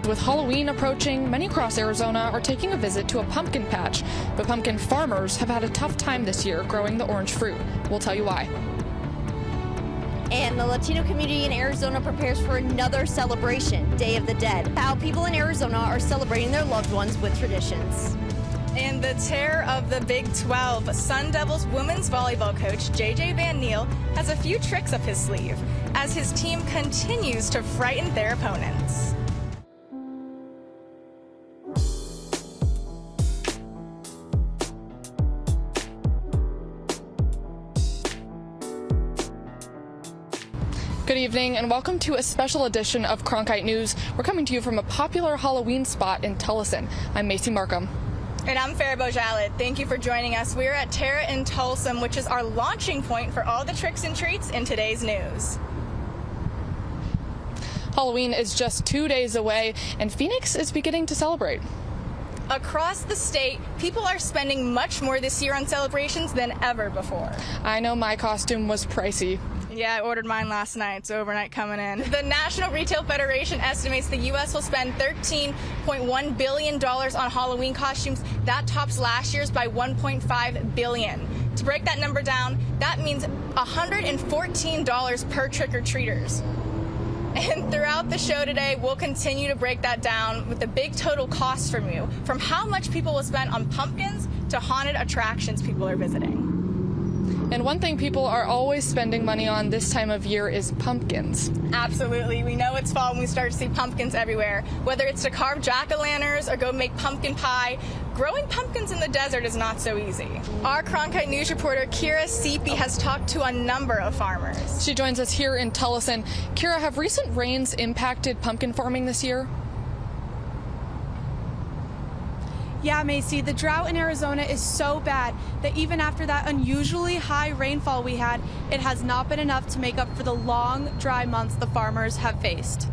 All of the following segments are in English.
with Halloween approaching, many across Arizona are taking a visit to a pumpkin patch. But pumpkin farmers have had a tough time this year growing the orange fruit. We'll tell you why. And the Latino community in Arizona prepares for another celebration, Day of the Dead. How people in Arizona are celebrating their loved ones with traditions. And the terror of the Big 12, Sun Devils women's volleyball coach J.J. Van Niel has a few tricks up his sleeve as his team continues to frighten their opponents. Good evening and welcome to a special edition of Cronkite News. We're coming to you from a popular Halloween spot in Tolleson. I'm Macy Markham. And I'm Farah Bojalit. Thank you for joining us. We're at Terra in Tolleson, which is our launching point for all the tricks and treats in today's news. Halloween is just 2 days away, and Phoenix is beginning to celebrate. Across the state, people are spending much more this year on celebrations than ever before. I know my costume was pricey. Yeah, I ordered mine last night, so overnight coming in. The National Retail Federation estimates the U.S. will spend $13.1 billion on Halloween costumes. That tops last year's by $1.5 billion. To break that number down, that means $114 per trick-or-treaters. And throughout the show today, we'll continue to break that down with the big total cost from you, from how much people will spend on pumpkins to haunted attractions people are visiting. And one thing people are always spending money on this time of year is pumpkins. Absolutely. We know it's fall when we start to see pumpkins everywhere. Whether it's to carve jack-o'-lanterns or go make pumpkin pie, growing pumpkins in the desert is not so easy. Our Cronkite News reporter, Kira Seepy, has talked to a number of farmers. She joins us here in Tolleson. Kira, have recent rains impacted pumpkin farming this year? Yeah, Macy, the drought in Arizona is so bad that even after that unusually high rainfall we had, it has not been enough to make up for the long, dry months the farmers have faced.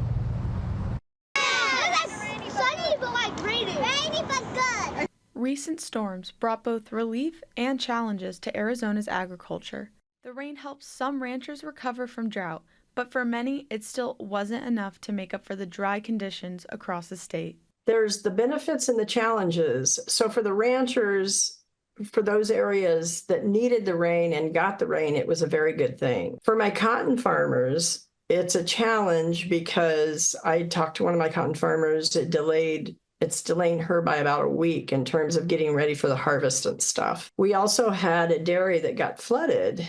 Sunny, but like rainy. Rainy, but good. Recent storms brought both relief and challenges to Arizona's agriculture. The rain helped some ranchers recover from drought, but for many, it still wasn't enough to make up for the dry conditions across the state. There's the benefits and the challenges. So for the ranchers, for those areas that needed the rain and got the rain, it was a very good thing. For my cotton farmers, it's a challenge because I talked to one of my cotton farmers. It's delaying her by about a week in terms of getting ready for the harvest and stuff. We also had a dairy that got flooded,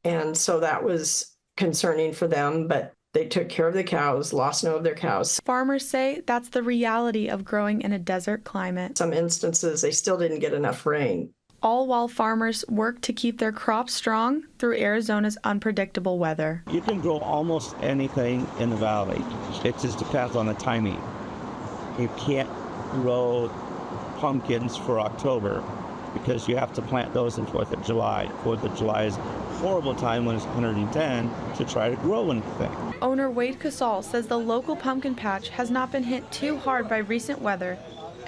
and so that was concerning for them, but they took care of the cows, lost no of their cows. Farmers say that's the reality of growing in a desert climate. Some instances, they still didn't get enough rain. All while farmers work to keep their crops strong through Arizona's unpredictable weather. You can grow almost anything in the valley. It just depends on the timing. You can't grow pumpkins for October because you have to plant those in 4th of July. 4th of July is a horrible time when it's 110 to try to grow anything. Owner Wade Casal says the local pumpkin patch has not been hit too hard by recent weather,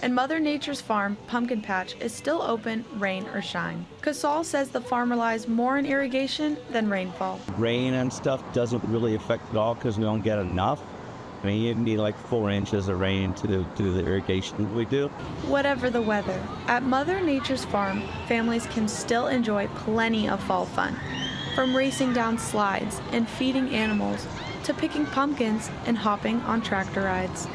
and Mother Nature's farm pumpkin patch is still open, rain or shine. Casal says the farm relies more on irrigation than rainfall. Rain and stuff doesn't really affect it all because we don't get enough. I mean, you need like 4 inches of rain to do the irrigation we do. Whatever the weather, at Mother Nature's farm, families can still enjoy plenty of fall fun. From racing down slides and feeding animals, to picking pumpkins and hopping on tractor rides.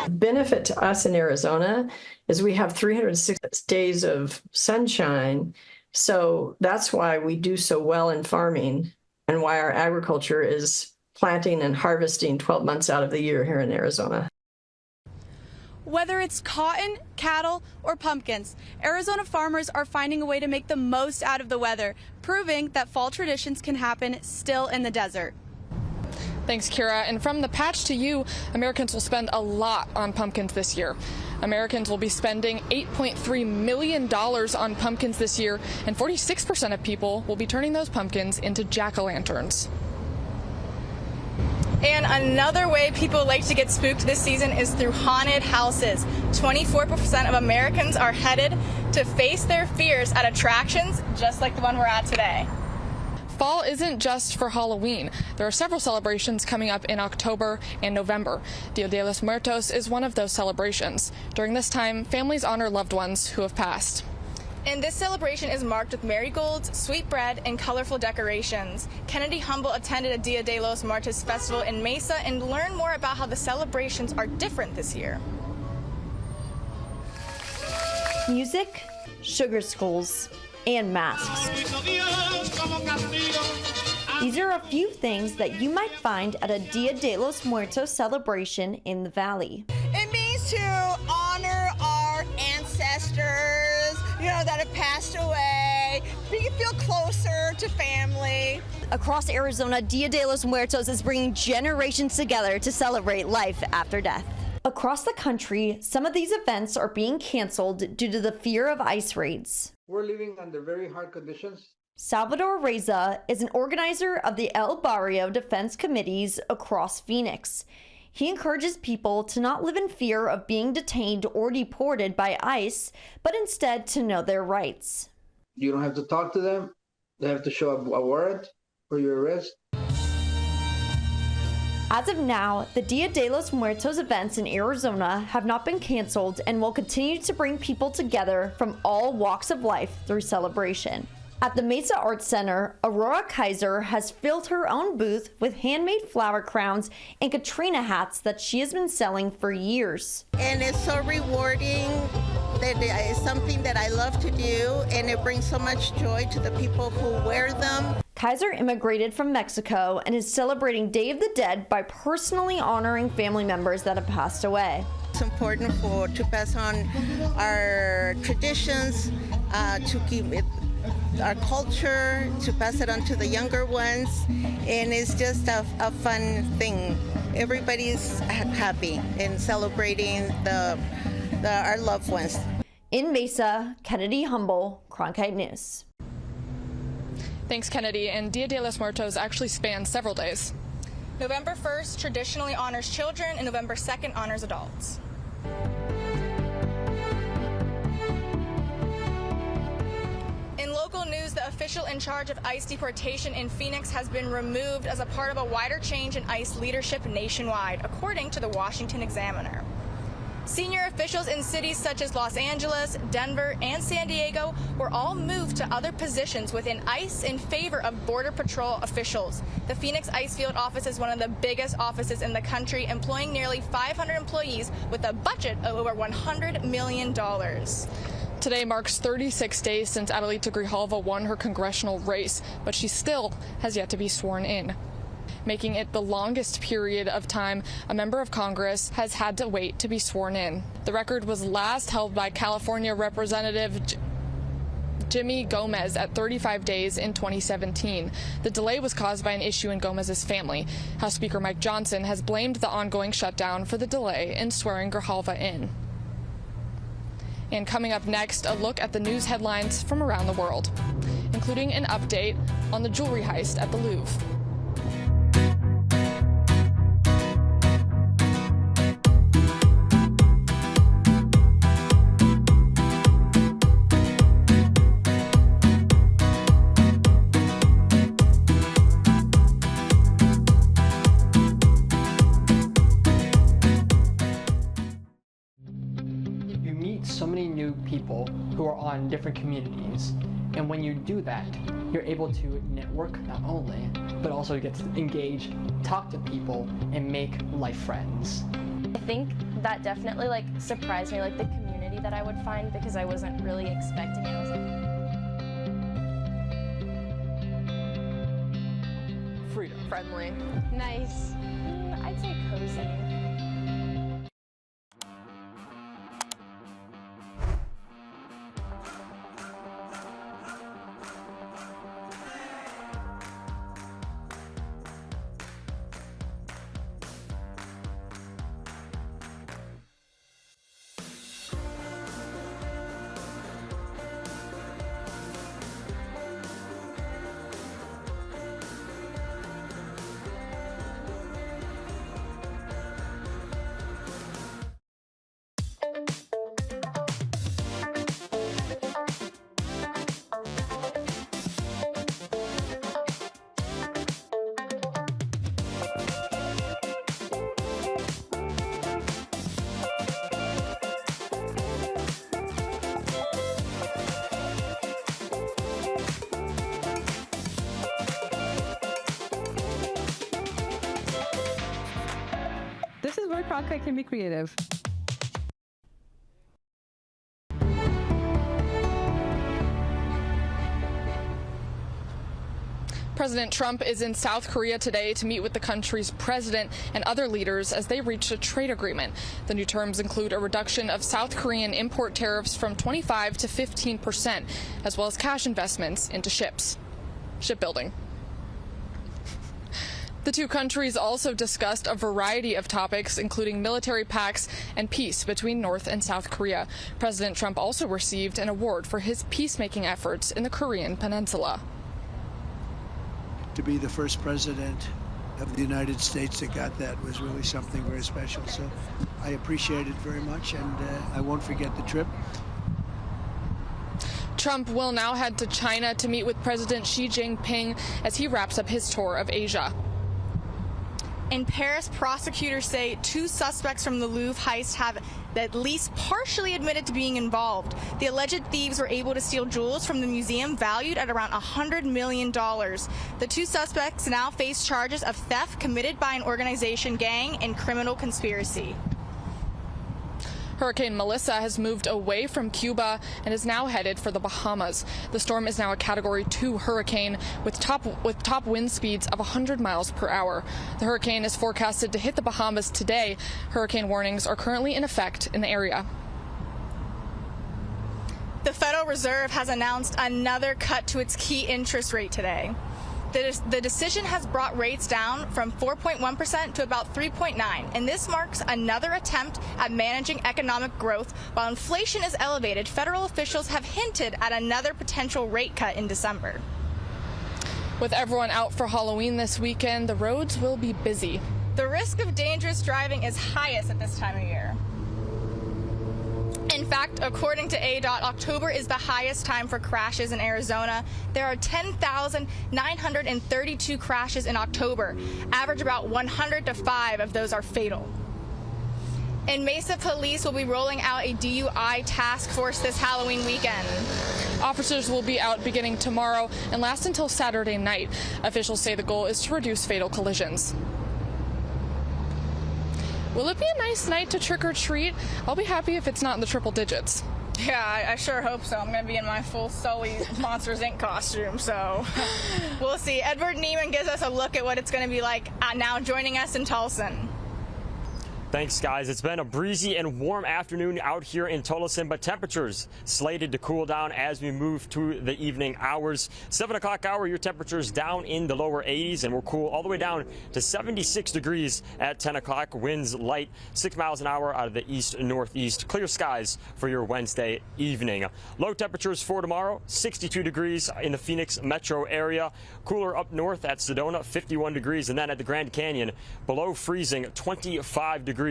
The benefit to us in Arizona is we have 306 days of sunshine, so that's why we do so well in farming and why our agriculture is planting and harvesting 12 months out of the year here in Arizona. Whether it's cotton, cattle, or pumpkins, Arizona farmers are finding a way to make the most out of the weather, proving that fall traditions can happen still in the desert. Thanks, Kira. And from the patch to you, Americans will spend a lot on pumpkins this year. Americans will be spending $8.3 million on pumpkins this year, and 46% of people will be turning those pumpkins into jack-o'-lanterns. And another way people like to get spooked this season is through haunted houses. 24% of Americans are headed to face their fears at attractions just like the one we're at today. Fall isn't just for Halloween. There are several celebrations coming up in October and November. Dia de los Muertos is one of those celebrations. During this time, families honor loved ones who have passed. And this celebration is marked with marigolds, sweet bread, and colorful decorations. Kennedy Humble attended a Dia de los Muertos festival in Mesa and learned more about how the celebrations are different this year. Music, sugar skulls, and masks. These are a few things that you might find at a Dia de los Muertos celebration in the Valley. It means to honor our ancestors, that have passed away. We feel closer to family. Across Arizona, Dia de los Muertos is bringing generations together to celebrate life after death. Across the country, some of these events are being canceled due to the fear of ICE raids. We're living under very hard conditions. Salvador Reza is an organizer of the El Barrio Defense Committees across Phoenix. He encourages people to not live in fear of being detained or deported by ICE, but instead to know their rights. You don't have to talk to them. They have to show a warrant for your arrest. As of now, the Dia de los Muertos events in Arizona have not been canceled and will continue to bring people together from all walks of life through celebration. At the Mesa Arts Center, Aurora Kaiser has filled her own booth with handmade flower crowns and Katrina hats that she has been selling for years. And it's so rewarding. That it's something that I love to do, and it brings so much joy to the people who wear them. Kaiser immigrated from Mexico and is celebrating Day of the Dead by personally honoring family members that have passed away. It's important to pass on our traditions, to keep it our culture, to pass it on to the younger ones, and it's just a fun thing. Everybody's happy and celebrating our loved ones. In Mesa, Kennedy Humble, Cronkite News. Thanks, Kennedy. And Dia de los Muertos actually spans several days. November 1st traditionally honors children, and November 2nd honors adults. In local news, the official in charge of ICE deportation in Phoenix has been removed as a part of a wider change in ICE leadership nationwide, according to the Washington Examiner. Senior officials in cities such as Los Angeles, Denver, and San Diego were all moved to other positions within ICE in favor of Border Patrol officials. The Phoenix ICE field office is one of the biggest offices in the country, employing nearly 500 employees with a budget of over $100 million. Today marks 36 days since Adelita Grijalva won her congressional race, but she still has yet to be sworn in, making it the longest period of time a member of Congress has had to wait to be sworn in. The record was last held by California Representative Jimmy Gomez at 35 days in 2017. The delay was caused by an issue in Gomez's family. House Speaker Mike Johnson has blamed the ongoing shutdown for the delay in swearing Grijalva in. And coming up next, a look at the news headlines from around the world, including an update on the jewelry heist at the Louvre. So many new people who are on different communities, and when you do that, you're able to network not only, but also get to engage, talk to people, and make life friends. I think that definitely surprised me, the community that I would find, because I wasn't really expecting it. I was like, freedom. Friendly. Nice. I'd say cozy. This is where Cronkite can be creative. President Trump is in South Korea today to meet with the country's president and other leaders as they reach a trade agreement. The new terms include a reduction of South Korean import tariffs from 25% to 15%, as well as cash investments into shipbuilding. The two countries also discussed a variety of topics, including military pacts and peace between North and South Korea. President Trump also received an award for his peacemaking efforts in the Korean Peninsula. To be the first president of the United States that got that was really something very special. So I appreciate it very much, and I won't forget the trip. Trump will now head to China to meet with President Xi Jinping as he wraps up his tour of Asia. In Paris, prosecutors say 2 suspects from the Louvre heist have at least partially admitted to being involved. The alleged thieves were able to steal jewels from the museum valued at around $100 million. The 2 suspects now face charges of theft committed by an organization, gang, and criminal conspiracy. Hurricane Melissa has moved away from Cuba and is now headed for the Bahamas. The storm is now a Category 2 hurricane with top wind speeds of 100 miles per hour. The hurricane is forecasted to hit the Bahamas today. Hurricane warnings are currently in effect in the area. The Federal Reserve has announced another cut to its key interest rate today. The decision has brought rates down from 4.1% to about 3.9%, and this marks another attempt at managing economic growth. While inflation is elevated, federal officials have hinted at another potential rate cut in December. With everyone out for Halloween this weekend, the roads will be busy. The risk of dangerous driving is highest at this time of year. In fact, according to ADOT, October is the highest time for crashes in Arizona. There are 10,932 crashes in October. Average about 100 to 5 of those are fatal. In Mesa, police will be rolling out a DUI task force this Halloween weekend. Officers will be out beginning tomorrow and last until Saturday night. Officials say the goal is to reduce fatal collisions. Will it be a nice night to trick-or-treat? I'll be happy if it's not in the triple digits. Yeah, I sure hope so. I'm going to be in my full Sully Monsters, Inc. costume, so we'll see. Edward Neiman gives us a look at what it's going to be like now joining us in Tolleson. Thanks, guys. It's been a breezy and warm afternoon out here in Tolleson, but temperatures slated to cool down as we move to the evening hours. 7 o'clock hour, your temperatures down in the lower 80s, and we'll cool all the way down to 76 degrees at 10 o'clock. Winds light, 6 miles an hour out of the east-northeast. Clear skies for your Wednesday evening. Low temperatures for tomorrow, 62 degrees in the Phoenix metro area. Cooler up north at Sedona, 51 degrees, and then at the Grand Canyon, below freezing, 25 degrees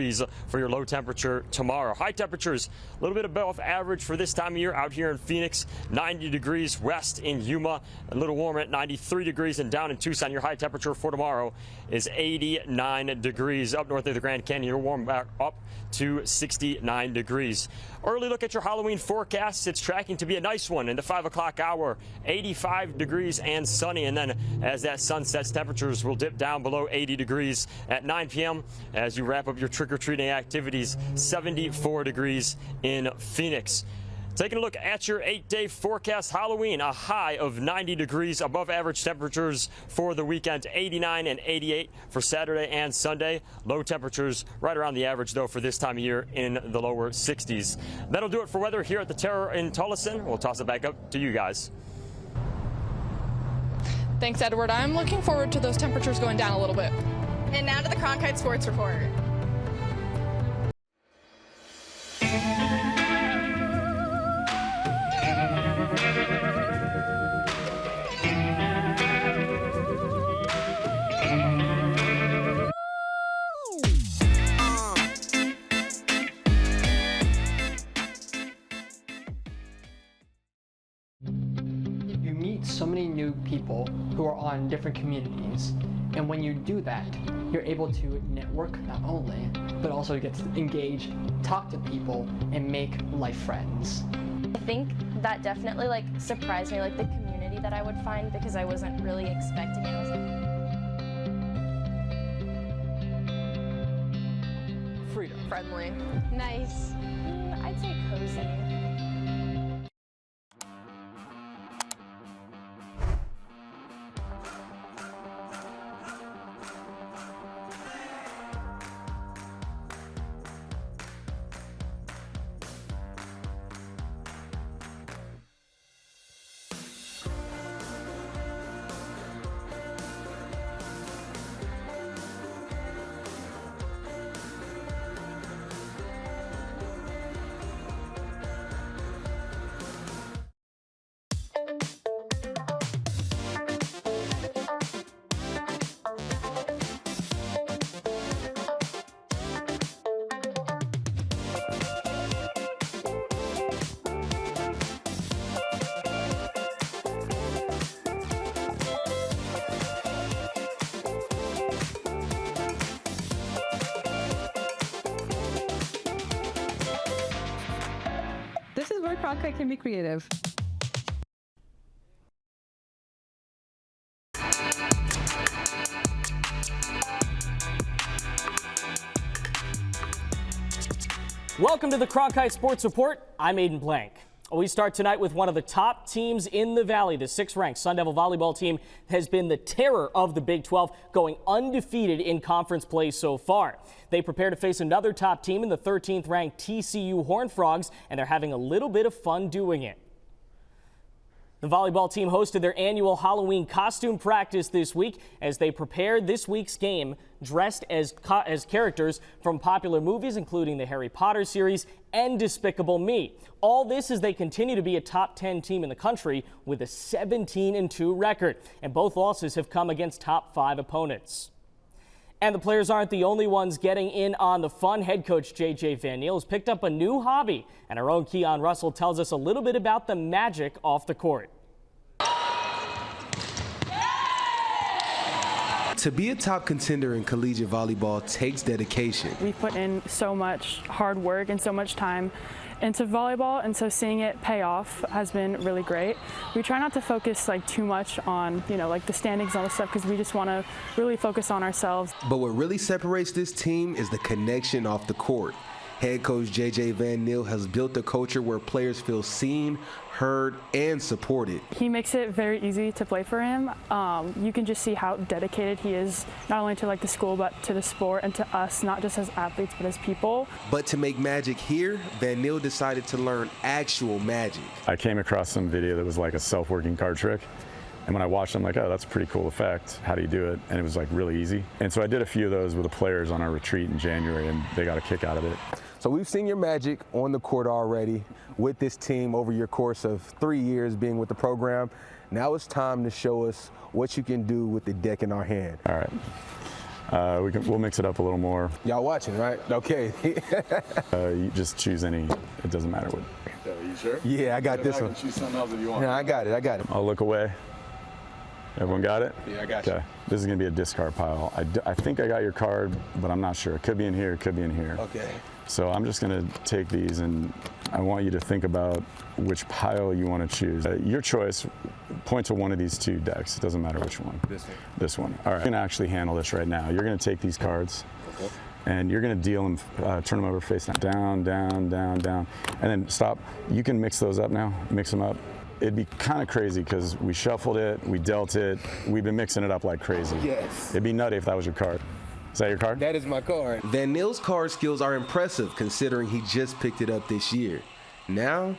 for your low temperature tomorrow. High temperatures a little bit above average for this time of year out here in Phoenix. 90 degrees west in Yuma, a little warmer at 93 degrees, and down in Tucson your high temperature for tomorrow is 89 degrees. Up north of the Grand Canyon, you'll warm back up to 69 degrees. Early look at your Halloween forecast. It's tracking to be a nice one in the 5 o'clock hour. 85 degrees and sunny, and then as that sun sets, temperatures will dip down below 80 degrees at 9 p.m. as you wrap up your trick-or-treating activities. 74 degrees in Phoenix. Taking a look at your 8-day forecast, Halloween, a high of 90 degrees, above average temperatures for the weekend, 89 and 88 for Saturday and Sunday. Low temperatures right around the average, though, for this time of year in the lower 60s. That'll do it for weather here at the Terror in Tolleson. We'll toss it back up to you guys. Thanks, Edward. I'm looking forward to those temperatures going down a little bit. And now to the Cronkite Sports Report. You meet so many new people who are on different communities, and when you do that, you're able to network not only, but also get to engage, talk to people, and make life friends. I think that definitely surprised me, the community that I would find, because I wasn't really expecting it. I was freedom. Friendly. Nice. I'd say cozy. This is where Cronkite can be creative. Welcome to the Cronkite Sports Report. I'm Aiden Blank. We start tonight with one of the top teams in the Valley. The 6th-ranked Sun Devil volleyball team has been the terror of the Big 12, going undefeated in conference play so far. They prepare to face another top team in the 13th-ranked TCU Horned Frogs, and they're having a little bit of fun doing it. The volleyball team hosted their annual Halloween costume practice this week as they prepared this week's game dressed as characters from popular movies, including the Harry Potter series and Despicable Me. All this as they continue to be a top 10 team in the country with a 17-2 record, and both losses have come against top 5 opponents. And the players aren't the only ones getting in on the fun. Head coach J.J. Van Niel has picked up a new hobby, and our own Keon Russell tells us a little bit about the magic off the court. To be a top contender in collegiate volleyball takes dedication. We've put in so much hard work and so much time into volleyball, and so seeing it pay off has been really great. We try not to focus too much on, the standings and all this stuff, because we just want to really focus on ourselves. But what really separates this team is the connection off the court. Head coach J.J. Van Niel has built a culture where players feel seen, heard, and supported. He makes it very easy to play for him. You can just see how dedicated he is, not only to the school, but to the sport and to us, not just as athletes, but as people. But to make magic here, Van Niel decided to learn actual magic. I came across some video that was like a self-working card trick. And when I watched it, I'm like, oh, that's a pretty cool effect. How do you do it? And it was really easy. And so I did a few of those with the players on our retreat in January, and they got a kick out of it. So we've seen your magic on the court already with this team over your course of 3 years being with the program. Now it's time to show us what you can do with the deck in our hand. All right. We'll mix it up a little more. Y'all watching, right? Okay. You just choose any. It doesn't matter what. You sure? Yeah, I got this one. Choose something else if you want. Yeah, I got it. I'll look away. Everyone got it? Yeah, I got you. Okay. This is going to be a discard pile. I think I got your card, but I'm not sure. It could be in here. It could be in here. Okay. So I'm just going to take these, and I want you to think about which pile you want to choose. Your choice. Point to one of these two decks. It doesn't matter which one. This one. This one. All right. I'm going to actually handle this right now. You're going to take these cards. Okay. And you're going to deal them, turn them over face down, down, down, down, and then stop. You can mix those up now. Mix them up. It'd be kind of crazy because we shuffled it, we dealt it, we've been mixing it up like crazy. Yes. It'd be nutty if that was your card. Is that your card? That is my card. Van Niel's card skills are impressive considering he just picked it up this year. Now,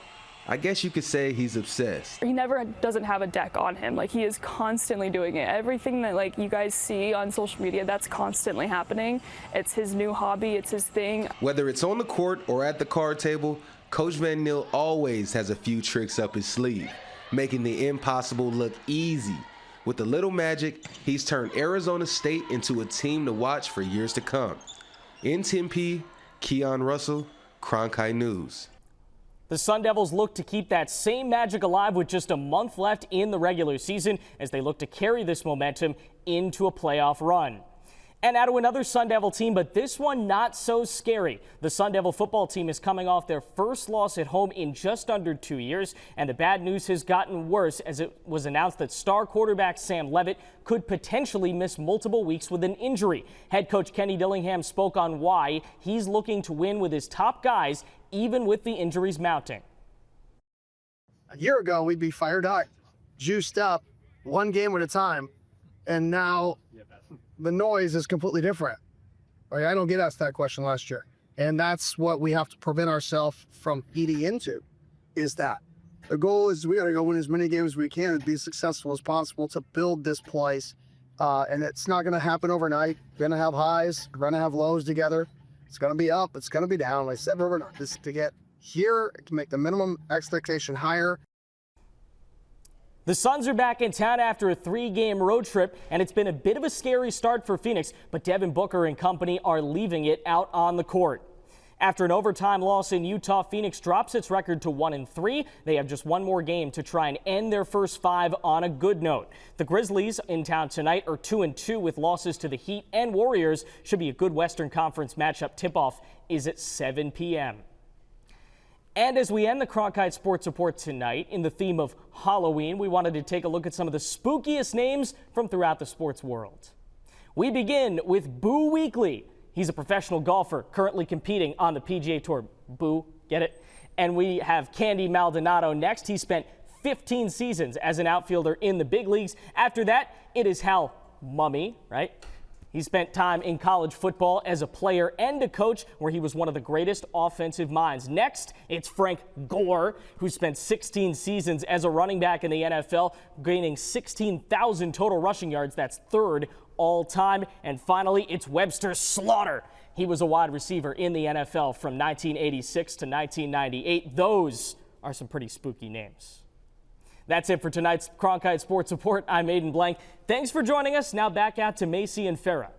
I guess you could say he's obsessed. He never doesn't have a deck on him. He is constantly doing it. Everything that you guys see on social media, that's constantly happening. It's his new hobby, it's his thing. Whether it's on the court or at the card table, Coach Van Niel always has a few tricks up his sleeve, making the impossible look easy. With a little magic, he's turned Arizona State into a team to watch for years to come. In Tempe, Keon Russell, Cronkite News. The Sun Devils look to keep that same magic alive with just a month left in the regular season as they look to carry this momentum into a playoff run. And now to another Sun Devil team, but this one not so scary. The Sun Devil football team is coming off their first loss at home in just under 2 years, and the bad news has gotten worse as it was announced that star quarterback Sam Levitt could potentially miss multiple weeks with an injury. Head coach Kenny Dillingham spoke on why he's looking to win with his top guys, even with the injuries mounting. A year ago, we'd be fired up, juiced up, one game at a time, and now the noise is completely different. Right? I don't get asked that question last year. And that's what we have to prevent ourselves from eating into, is that. The goal is we got to go win as many games as we can and be as successful as possible to build this place. And it's not going to happen overnight. We're going to have highs, we're going to have lows together. It's going to be up, it's going to be down. Like I said overnight, this to get here, to make the minimum expectation higher. The Suns are back in town after a 3-game road trip, and it's been a bit of a scary start for Phoenix, but Devin Booker and company are leaving it out on the court. After an overtime loss in Utah, Phoenix drops its record to 1-3. They have just one more game to try and end their first 5 on a good note. The Grizzlies in town tonight are 2-2 with losses to the Heat and Warriors. Should be a good Western Conference matchup. Tip-off is at 7 p.m. And as we end the Cronkite Sports Report tonight, in the theme of Halloween, we wanted to take a look at some of the spookiest names from throughout the sports world. We begin with Boo Weekley. He's a professional golfer currently competing on the PGA Tour. Boo, get it? And we have Candy Maldonado next. He spent 15 seasons as an outfielder in the big leagues. After that, it is Hal Mummy, right? He spent time in college football as a player and a coach, where he was one of the greatest offensive minds. Next, it's Frank Gore, who spent 16 seasons as a running back in the NFL, gaining 16,000 total rushing yards. That's third all time. And finally, it's Webster Slaughter. He was a wide receiver in the NFL from 1986 to 1998. Those are some pretty spooky names. That's it for tonight's Cronkite Sports Report. I'm Aiden Blank. Thanks for joining us. Now back out to Macy and Farah.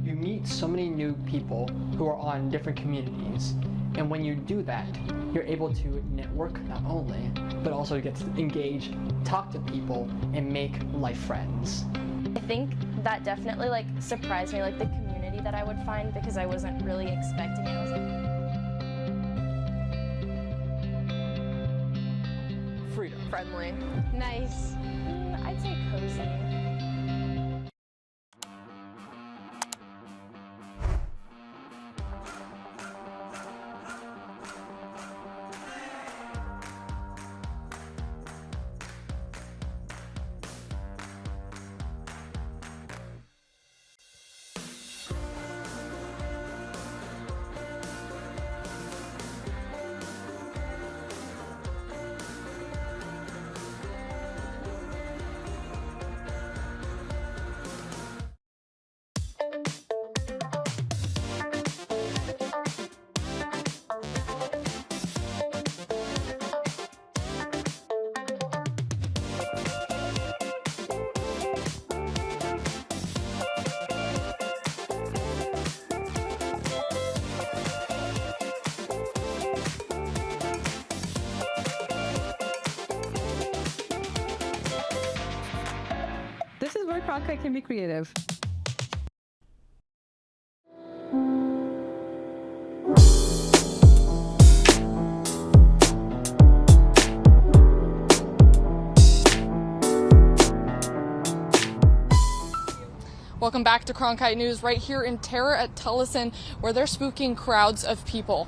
You meet so many new people who are on different communities, and when you do that, you're able to network not only, but also get to engage, talk to people, and make life friends. I think that definitely surprised me, the community that I would find, because I wasn't really expecting it. I was like, freedom. Friendly. Nice. I'd say cozy. This is where Cronkite can be creative. Welcome back to Cronkite News, right here in Terra at Tolleson, where they're spooking crowds of people.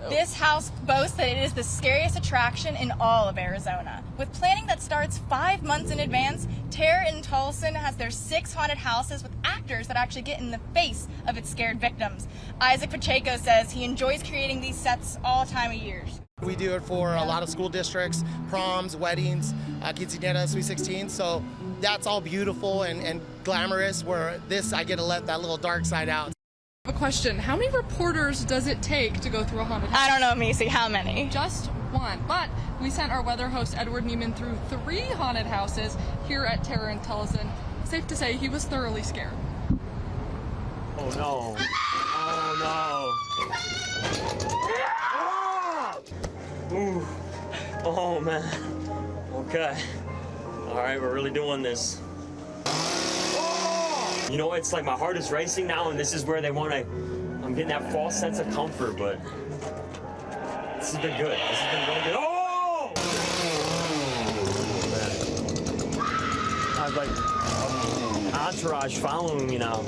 This house boasts that it is the scariest attraction in all of Arizona. With planning that starts 5 months in advance, Terra in Tolleson has their 6 haunted houses with actors that actually get in the face of its scared victims. Isaac Pacheco says he enjoys creating these sets all time of years. We do it for a lot of school districts, proms, weddings, quinceañeras, Sweet 16, so that's all beautiful and glamorous, where this, I get to let that little dark side out. I have a question. How many reporters does it take to go through a haunted house? I don't know, Macy. How many? Just one. But we sent our weather host, Edward Neiman, through 3 haunted houses here at Terra and Tolleson. Safe to say he was thoroughly scared. Oh, no. Oh, no. Oh, man. Okay. All right, we're really doing this. You know, it's like my heart is racing now, and this is where they want to... I'm getting that false sense of comfort, but this has been good. This has been really good. Oh! Man. I have like entourage following me now.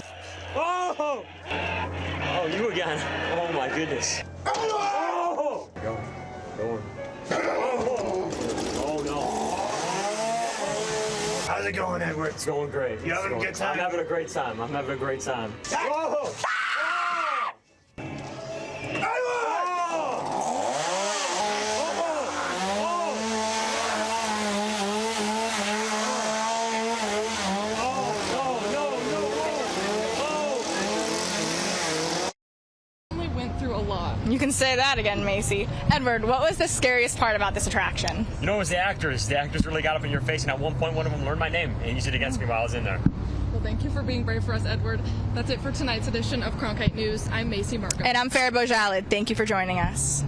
Oh! Oh, you again. Oh, my goodness. Oh! Go. Oh! Oh, no. How's it going, Edward? It's going great. You having a good time? I'm having a great time. I'm having a great time. Oh! You can say that again, Macy. Edward, what was the scariest part about this attraction? You know, it was the actors. The actors really got up in your face, and at one point, one of them learned my name and used it against me while I was in there. Well, thank you for being brave for us, Edward. That's it for tonight's edition of Cronkite News. I'm Macy Markham. And I'm Farah Bojalid. Thank you for joining us.